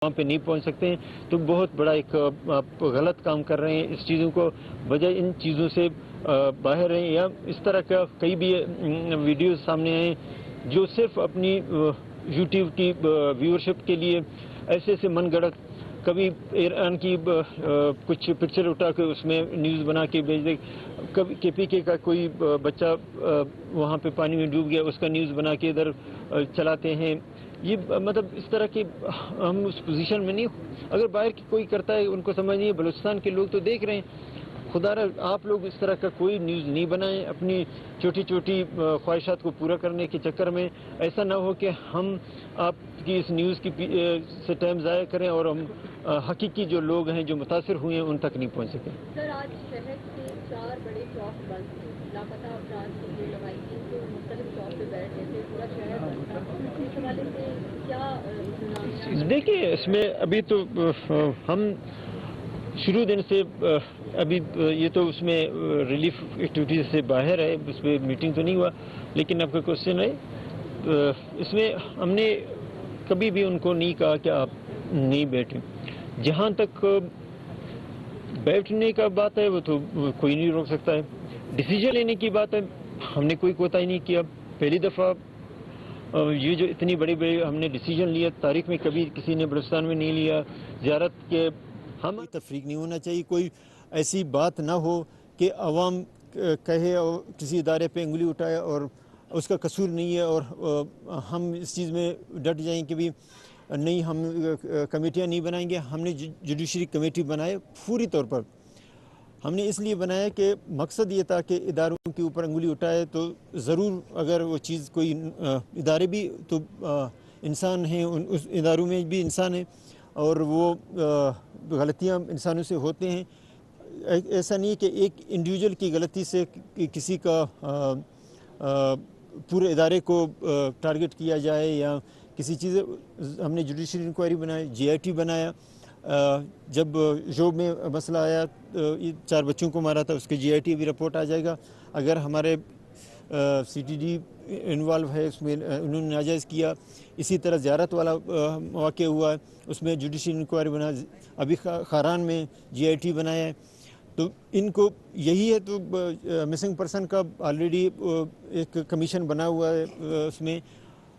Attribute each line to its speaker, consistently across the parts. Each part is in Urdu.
Speaker 1: وہاں پہ نہیں پہنچ سکتے ہیں، تو بہت بڑا ایک آپ غلط کام کر رہے ہیں. اس چیزوں کو بجائے ان چیزوں سے باہر رہیں. یا اس طرح کا کئی بھی ویڈیوز سامنے آئے جو صرف اپنی یوٹیوب کی ویورشپ کے لیے ایسے ایسے من گڑت، کبھی ایران کی کچھ پکچر اٹھا کے اس میں نیوز بنا کے بھیج دے، کبھی کے پی کے کا کوئی بچہ وہاں پہ پانی میں ڈوب گیا اس کا نیوز بنا کے ادھر چلاتے ہیں. یہ مطلب اس طرح کی ہم اس پوزیشن میں نہیں. اگر باہر کی کوئی کرتا ہے ان کو سمجھنی، بلوچستان کے لوگ تو دیکھ رہے ہیں. خدا را آپ لوگ اس طرح کا کوئی نیوز نہیں بنائیں اپنی چھوٹی چھوٹی خواہشات کو پورا کرنے کے چکر میں. ایسا نہ ہو کہ ہم آپ کی اس نیوز کی سے ٹائم ضائع کریں اور ہم حقیقی جو لوگ ہیں جو متاثر ہوئے ہیں ان تک نہیں پہنچ سکیں.
Speaker 2: سر، آج شہر کے 4 بڑے چوک بند تھے. لاپتہ افراد کی بھیڑ لگائی تھی تو مختلف چوک پہ بیٹھ گئے تھے، پورا شہر بند تھا. اس حوالے سے کیا
Speaker 1: دیکھیے، اس میں ابھی تو ہم شروع دن سے ابھی یہ تو اس میں ریلیف ایکٹیویٹیز سے باہر ہے، اس پہ میٹنگ تو نہیں ہوا. لیکن آپ کا کوشچن ہے، اس میں ہم نے کبھی بھی ان کو نہیں کہا کہ آپ نہیں بیٹھیں. جہاں تک بیٹھنے کا بات ہے وہ تو کوئی نہیں روک سکتا ہے. ڈیسیجن لینے کی بات ہے، ہم نے کوئی کوتاہی نہیں کیا. پہلی دفعہ یہ جو اتنی بڑی بڑی ہم نے ڈیسیجن لیا، تاریخ میں کبھی کسی نے بلوچستان میں نہیں لیا. زیارت کے ہم
Speaker 3: تفریق نہیں ہونا چاہیے. کوئی ایسی بات نہ ہو کہ عوام کہے اور کسی ادارے پہ انگلی اٹھائے اور اس کا قصور نہیں ہے، اور ہم اس چیز میں ڈٹ جائیں کہ بھی نہیں ہم کمیٹیاں نہیں بنائیں گے. ہم نے جوڈیشری کمیٹی بنائے پوری طور پر. ہم نے اس لیے بنایا کہ مقصد یہ تھا کہ اداروں کے اوپر انگلی اٹھائے تو ضرور اگر وہ چیز کوئی ادارے بھی تو انسان ہیں، اس اداروں میں بھی انسان ہیں اور وہ غلطیاں انسانوں سے ہوتے ہیں. ایسا نہیں کہ ایک انڈیویجول کی غلطی سے کسی کا پورے ادارے کو ٹارگٹ کیا جائے یا کسی چیز. ہم نے جوڈیشری انکوائری بنائی، جی آئی ٹی بنایا. جب جوب میں مسئلہ آیا 4 بچوں کو مارا تھا، اس کے جی آئی ٹی بھی رپورٹ آ جائے گا. اگر ہمارے سی ٹی ڈی انوالو ہے اس میں، انہوں نے ناجائز کیا. اسی طرح زیارت والا واقع ہوا ہے، اس میں جوڈیشری انکوائری بنا. ابھی خاران میں جی آئی ٹی بنایا ہے. تو ان کو یہی ہے. تو مسنگ پرسن کا آلریڈی ایک کمیشن بنا ہوا ہے. اس میں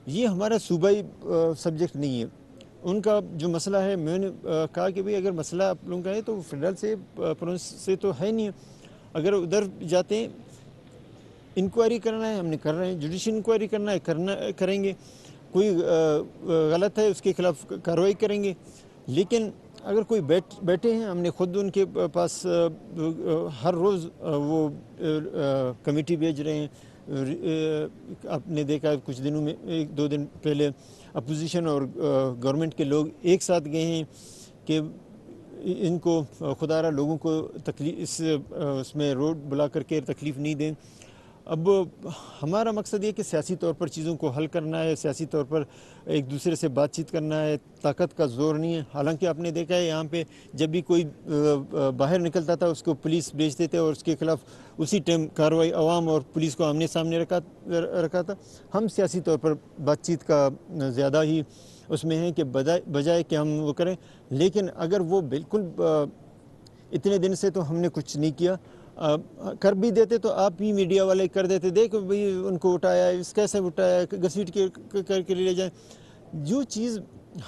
Speaker 3: یہ ہمارا صوبائی سبجیکٹ نہیں ہے. ان کا جو مسئلہ ہے، میں نے کہا کہ بھئی اگر مسئلہ آپ لوگوں کا ہے تو فیڈرل سے پروونس سے تو ہے نہیں. اگر ادھر جاتے ہیں انکوائری کرنا ہے، ہم نے کر رہے ہیں. جوڈیشل انکوائری کرنا ہے کریں گے. کوئی غلط ہے اس کے خلاف کارروائی کریں گے. لیکن اگر کوئی بیٹھے ہیں، ہم نے خود ان کے پاس ہر روز وہ کمیٹی بھیج رہے ہیں. آپ نے دیکھا کچھ دنوں میں 1-2 دن پہلے اپوزیشن اور گورنمنٹ کے لوگ ایک ساتھ گئے ہیں کہ ان کو خدا را لوگوں کو تکلیف اس میں روڈ بلا کر کے تکلیف نہیں دیں. اب ہمارا مقصد یہ کہ سیاسی طور پر چیزوں کو حل کرنا ہے، سیاسی طور پر ایک دوسرے سے بات چیت کرنا ہے. طاقت کا زور نہیں ہے. حالانکہ آپ نے دیکھا ہے یہاں پہ جب بھی کوئی باہر نکلتا تھا اس کو پولیس بھیجتے تھے اور اس کے خلاف اسی ٹائم کارروائی عوام اور پولیس کو آمنے سامنے رکھا تھا. ہم سیاسی طور پر بات چیت کا زیادہ ہی اس میں ہے کہ بجائے کہ ہم وہ کریں. لیکن اگر وہ بالکل اتنے دن سے تو ہم نے کچھ نہیں کیا. کر بھی دیتے تو آپ ہی میڈیا والے کر دیتے، دیکھو بھئی ان کو اٹھایا، اس کیسے اٹھایا، گھسیٹ کے کر کے لے جائیں. جو چیز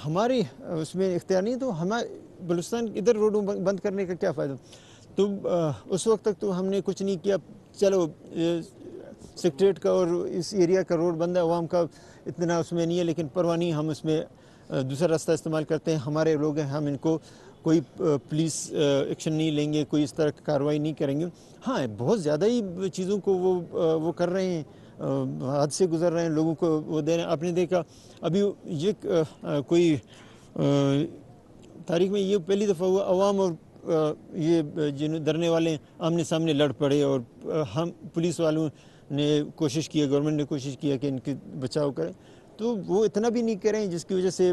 Speaker 3: ہمارے اس میں اختیار نہیں تو ہمارے بلوچستان ادھر روڈوں بند کرنے کا کیا فائدہ. تو اس وقت تک تو ہم نے کچھ نہیں کیا. چلو سیکٹریٹ کا اور اس ایریا کا روڈ بند ہے، عوام کا اتنا اس میں نہیں ہے، لیکن پرواہ نہیں، ہم اس میں دوسرا راستہ استعمال کرتے ہیں. ہمارے لوگ ہیں، ہم ان کو کوئی پولیس ایکشن نہیں لیں گے، کوئی اس طرح کی کارروائی نہیں کریں گے. ہاں بہت زیادہ ہی چیزوں کو وہ کر رہے ہیں، حد سے گزر رہے ہیں، لوگوں کو وہ دے رہے ہیں. آپ نے دیکھا ابھی یہ کوئی تاریخ میں یہ پہلی دفعہ ہوا عوام اور یہ جن دھرنے والے آمنے سامنے لڑ پڑے اور ہم پولیس والوں نے کوشش کی، گورنمنٹ نے کوشش کیا کہ ان کے بچاؤ کریں. تو وہ اتنا بھی نہیں کریں جس کی وجہ سے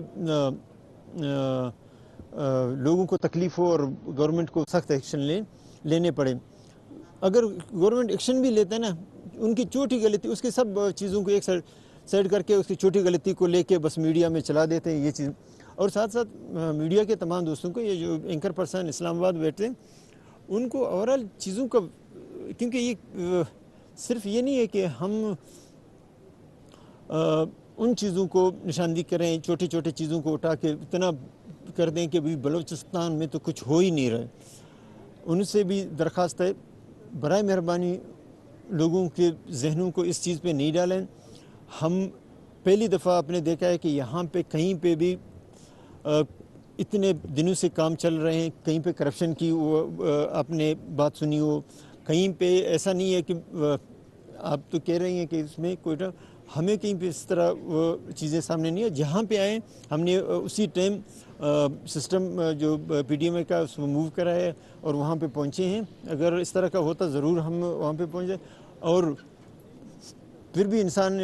Speaker 3: لوگوں کو تکلیف ہو اور گورنمنٹ کو سخت ایکشن لینے پڑے. اگر گورنمنٹ ایکشن بھی لیتے ہیں نا، ان کی چھوٹی غلطی، اس کے سب چیزوں کو ایک سائڈ کر کے اس کی چھوٹی غلطی کو لے کے بس میڈیا میں چلا دیتے ہیں. یہ چیز اور ساتھ ساتھ میڈیا کے تمام دوستوں کو، یہ جو اینکر پرسن اسلام آباد بیٹھتے ہیں ان کو اوورال چیزوں کا، کیونکہ یہ صرف یہ نہیں ہے کہ ہم ان چیزوں کو نشاندہی کریں، چھوٹی چھوٹی چیزوں کو اٹھا کے اتنا کر دیں کہ بھی بلوچستان میں تو کچھ ہو ہی نہیں رہا ہے۔ ان سے بھی درخواست ہے برائے مہربانی لوگوں کے ذہنوں کو اس چیز پہ نہیں ڈالیں۔ ہم پہلی دفعہ آپ نے دیکھا ہے کہ یہاں پہ کہیں پہ بھی اتنے دنوں سے کام چل رہے ہیں، کہیں پہ کرپشن کی وہ آپ نے بات سنی ہو، کہیں پہ ایسا نہیں ہے کہ آپ تو کہہ رہی ہیں کہ اس میں کوئٹہ، ہمیں کہیں پہ اس طرح وہ چیزیں سامنے نہیں ہے۔ جہاں پہ آئیں ہم نے اسی ٹائم سسٹم جو پی ڈی ایم اے کا اس میں موو کرا ہے اور وہاں پہ پہنچے ہیں۔ اگر اس طرح کا ہوتا ضرور ہم وہاں پہ پہنچ جائیں۔ اور پھر بھی انسان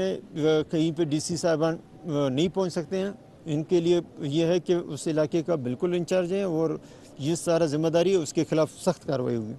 Speaker 3: کہیں پہ ڈی سی صاحبان نہیں پہنچ سکتے ہیں، ان کے لیے یہ ہے کہ اس علاقے کا بالکل انچارج ہے اور یہ سارا ذمہ داری ہے، اس کے خلاف سخت کارروائی ہوگی۔